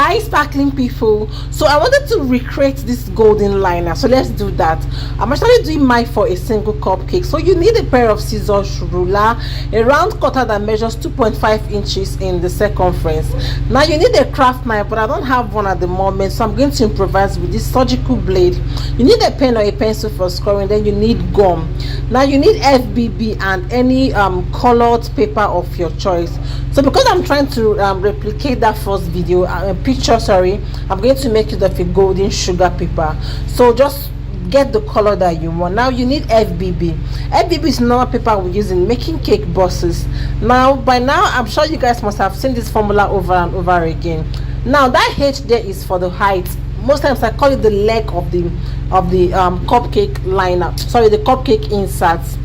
Hi sparkling people, so I wanted to recreate this golden liner, so let's do that. I'm actually doing mine for a single cupcake. So you need a pair of scissors, ruler, a round cutter that measures 2.5 inches in the circumference. Now you need a craft knife, but I don't have one at the moment, so I'm going to improvise with this surgical blade. You need a pen or a pencil for scoring, then you need gum. Now you need FBB and any colored paper of your choice. So because I'm trying to replicate that first video picture, sorry, I'm going to make use of a golden sugar paper. So just get the color that you want. Now you need FBB. FBB is normal paper we use in making cake boxes. Now by now I'm sure you guys must have seen this formula over and over again. Now that H there is for the height. Most times I call it the leg of the cupcake liner, sorry, the cupcake inserts.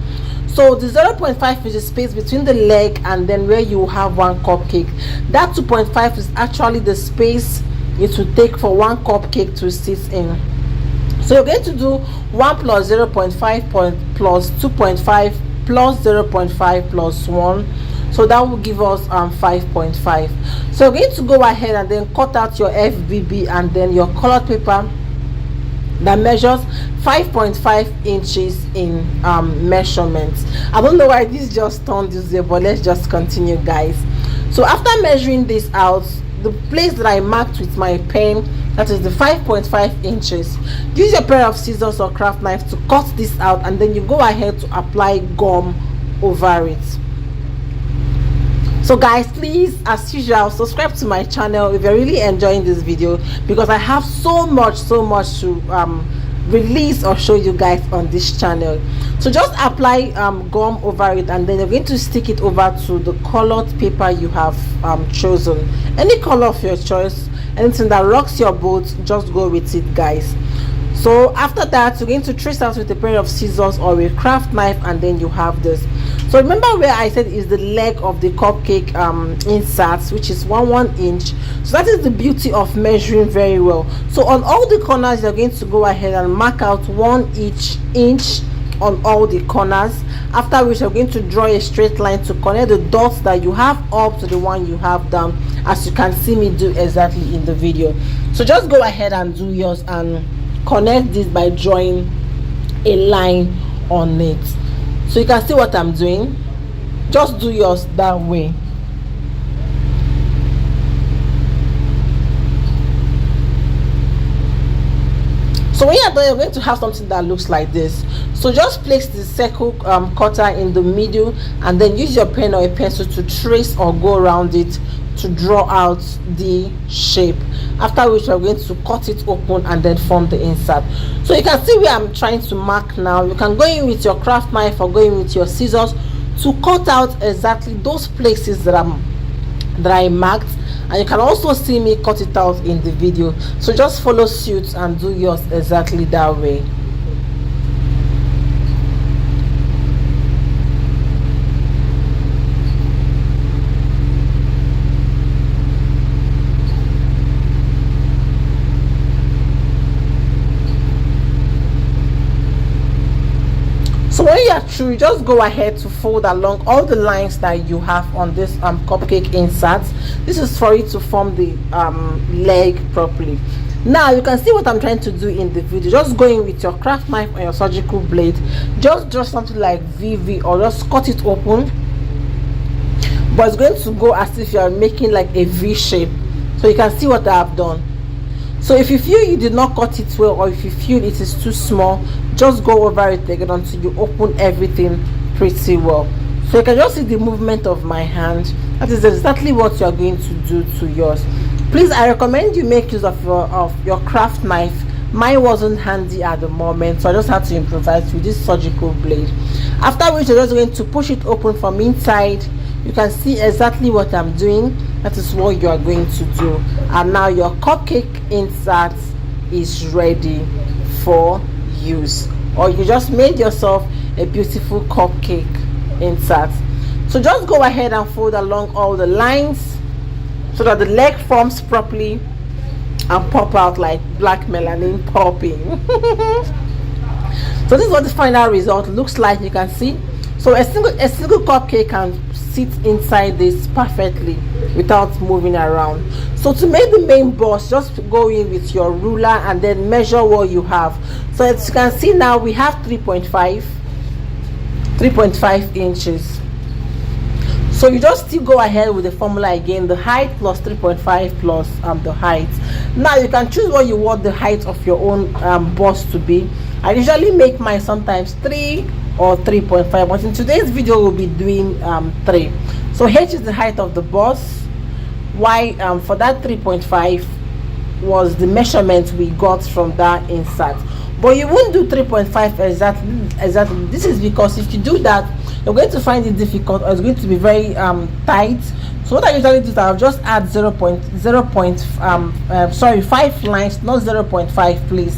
So the 0.5 is the space between the leg and then where you have one cupcake. That 2.5 is actually the space it will take for one cupcake to sit in. So you're going to do 1 plus 0.5 plus 2.5 plus 0.5 plus 1. So that will give us 5.5. So you're going to go ahead and then cut out your FBB and then your colored paper that measures 5.5 inches in measurements. I don't know why this just turned this way, but let's just continue, guys. So after measuring this out, the place that I marked with my pen, that is the 5.5 inches, use your pair of scissors or craft knife to cut this out, and then you go ahead to apply gum over it. So guys, please, as usual, subscribe to my channel if you're really enjoying this video, because I have so much to release or show you guys on this channel. So just apply gum over it, and then you're going to stick it over to the colored paper you have chosen. Any color of your choice, anything that rocks your boat, just go with it, guys. So after that, you're going to trace out with a pair of scissors or a craft knife, and then you have this. So remember where I said is the leg of the cupcake inserts, which is 1 inch. So that is the beauty of measuring very well. So on all the corners, you're going to go ahead and mark out 1 inch on all the corners, after which you're going to draw a straight line to connect the dots that you have up to the one you have down, as you can see me do exactly in the video. So just go ahead and do yours and connect this by drawing a line on it. So you can see what I'm doing. Just do yours that way. So when you're done, you're going to have something that looks like this. So just place the circle cutter in the middle, and then use your pen or a pencil to trace or go around it to draw out the shape, after which we're going to cut it open and then form the insert. So you can see where I'm trying to mark now. You can go in with your craft knife or go in with your scissors to cut out exactly those places that I marked, and you can also see me cut it out in the video. So just follow suit and do yours exactly that way. So when you are through, just go ahead to fold along all the lines that you have on this cupcake inserts. This is for it to form the leg properly. Now you can see what I'm trying to do in the video. Just go in with your craft knife or your surgical blade, just draw something like VV, or just cut it open, but it's going to go as if you are making like a V shape. So you can see what I have done. So if you feel you did not cut it well, or if you feel it is too small, just go over it again until you open everything pretty well. So you can just see the movement of my hand. That is exactly what you are going to do to yours. Please, I recommend you make use of your craft knife. Mine wasn't handy at the moment, so I just had to improvise with this surgical blade. After which you're just going to push it open from inside. You can see exactly what I'm doing. That is what you are going to do. And now your cupcake insert is ready for use, or you just made yourself a beautiful cupcake insert. So just go ahead and fold along all the lines so that the leg forms properly and pop out like black melanin popping. So this is what the final result looks like. You can see, so a single cupcake can sit inside this perfectly without moving around. So to make the main bust, just go in with your ruler and then measure what you have. So as you can see now, we have 3.5 inches. So you just still go ahead with the formula again, the height plus 3.5 plus the height. Now you can choose what you want the height of your own bust to be. I usually make mine sometimes 3 or 3.5, but in today's video we'll be doing 3. So h is the height of the bust. Y for that 3.5 was the measurement we got from that insert. But you won't do 3.5 exactly. This is because if you do that, you're going to find it difficult, or it's going to be very tight. So what I usually do is I'll just add 5 lines, not 0.5, please.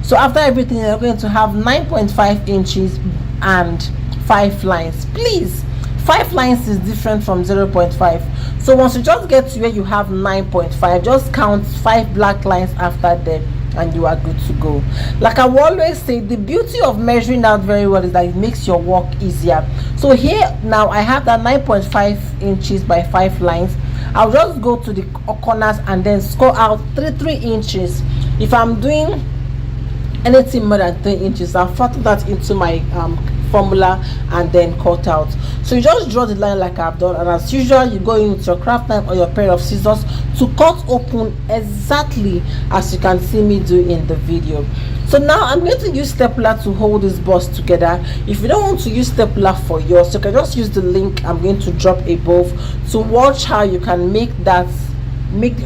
So after everything, you're going to have 9.5 inches and 5 lines. Please, 5 lines is different from 0.5. So once you just get to where you have 9.5, just count 5 black lines after them, and you are good to go. Like I will always say, the beauty of measuring out very well is that it makes your work easier. So here now I have that 9.5 inches by 5 lines. I'll just go to the corners and then score out 3 inches. If I'm doing anything more than 3 inches, I'll factor that into my formula and then cut out. So you just draw the line like I've done, and as usual you go in with your craft knife or your pair of scissors to cut open exactly as you can see me do in the video. So now I'm going to use stapler to hold this bust together. If you don't want to use stapler for yours, you can just use the link I'm going to drop above to watch how you can make the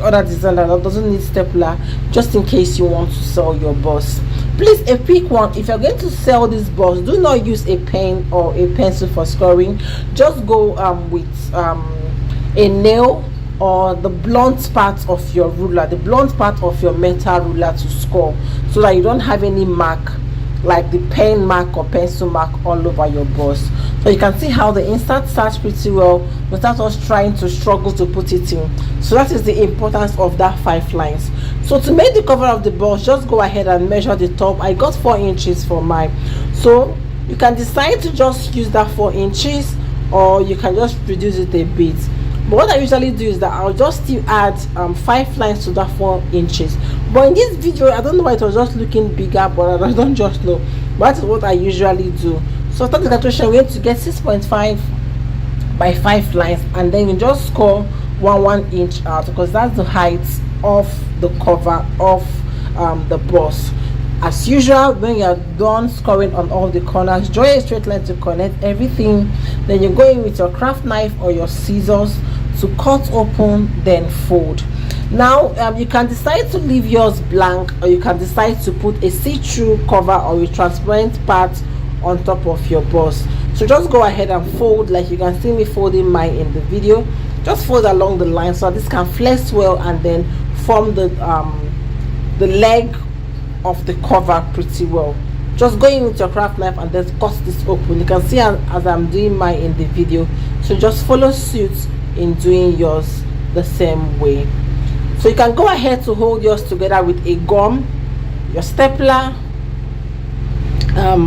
other design that doesn't need stapler, just in case you want to sell your bust. Please, a quick one: if you're going to sell this bust, do not use a pen or a pencil for scoring. Just go with a nail or the blunt part of your ruler, the blunt part of your metal ruler to score, so that you don't have any mark like the pen mark or pencil mark all over your bust. So you can see how the insert starts pretty well without us trying to struggle to put it in. So that is the importance of that 5 lines. So to make the cover of the bust, just go ahead and measure the top. I got 4 inches for mine. So you can decide to just use that 4 inches, or you can just reduce it a bit. But what I usually do is that I'll just still add 5 lines to that 4 inches. But in this video, I don't know why it was just looking bigger, but I don't just know. But that is what I usually do. So after the calculation, we're going to get 6.5 by 5 lines, and then you just score 1 inch out, because that's the height of the cover of the bust. As usual, when you are done scoring on all the corners, draw a straight line to connect everything. Then you go in with your craft knife or your scissors to cut open, then fold. Now you can decide to leave yours blank, or you can decide to put a see-through cover or a transparent part on top of your bust. So just go ahead and fold like you can see me folding mine in the video. Just fold along the line so this can flex well and then form the leg of the cover pretty well. Just go in with your craft knife and then cut this open. You can see as I'm doing mine in the video. So just follow suit in doing yours the same way. So you can go ahead to hold yours together with a gum, your stapler,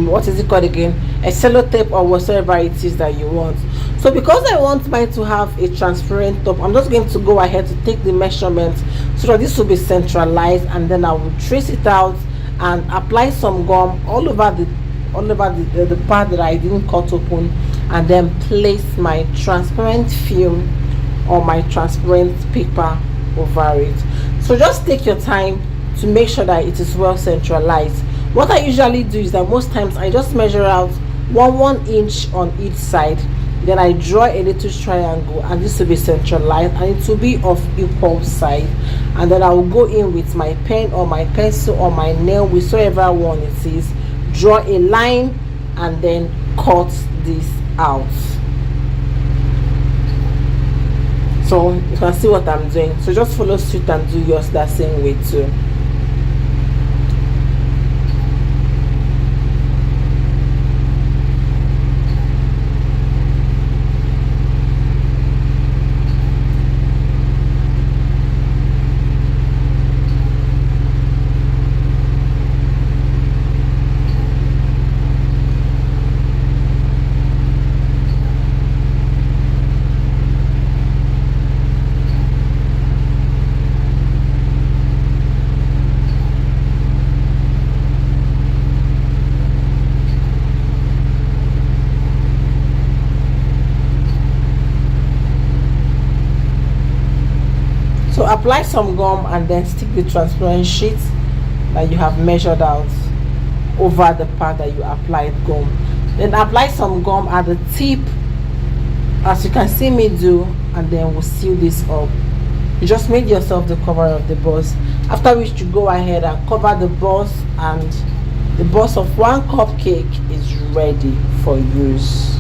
what is it called again, a sellotape, or whatever it is that you want. So because I want mine to have a transparent top, I'm just going to go ahead to take the measurement so that this will be centralized, and then I will trace it out and apply some gum all over the part that I didn't cut open, and then place my transparent film or my transparent paper over it. So just take your time to make sure that it is well centralized. What I usually do is that most times I just measure out 1 inch on each side, then I draw a little triangle, and this will be centralized and it will be of equal side, and then I will go in with my pen or my pencil or my nail, whichever one it is, draw a line and then cut this out. So you can see what I'm doing. So just follow suit and do yours that same way too. So apply some gum and then stick the transparent sheet that you have measured out over the part that you applied gum. Then apply some gum at the tip, as you can see me do, and then we'll seal this up. You just made yourself the cover of the box, after which you go ahead and cover the box, and the box of one cupcake is ready for use.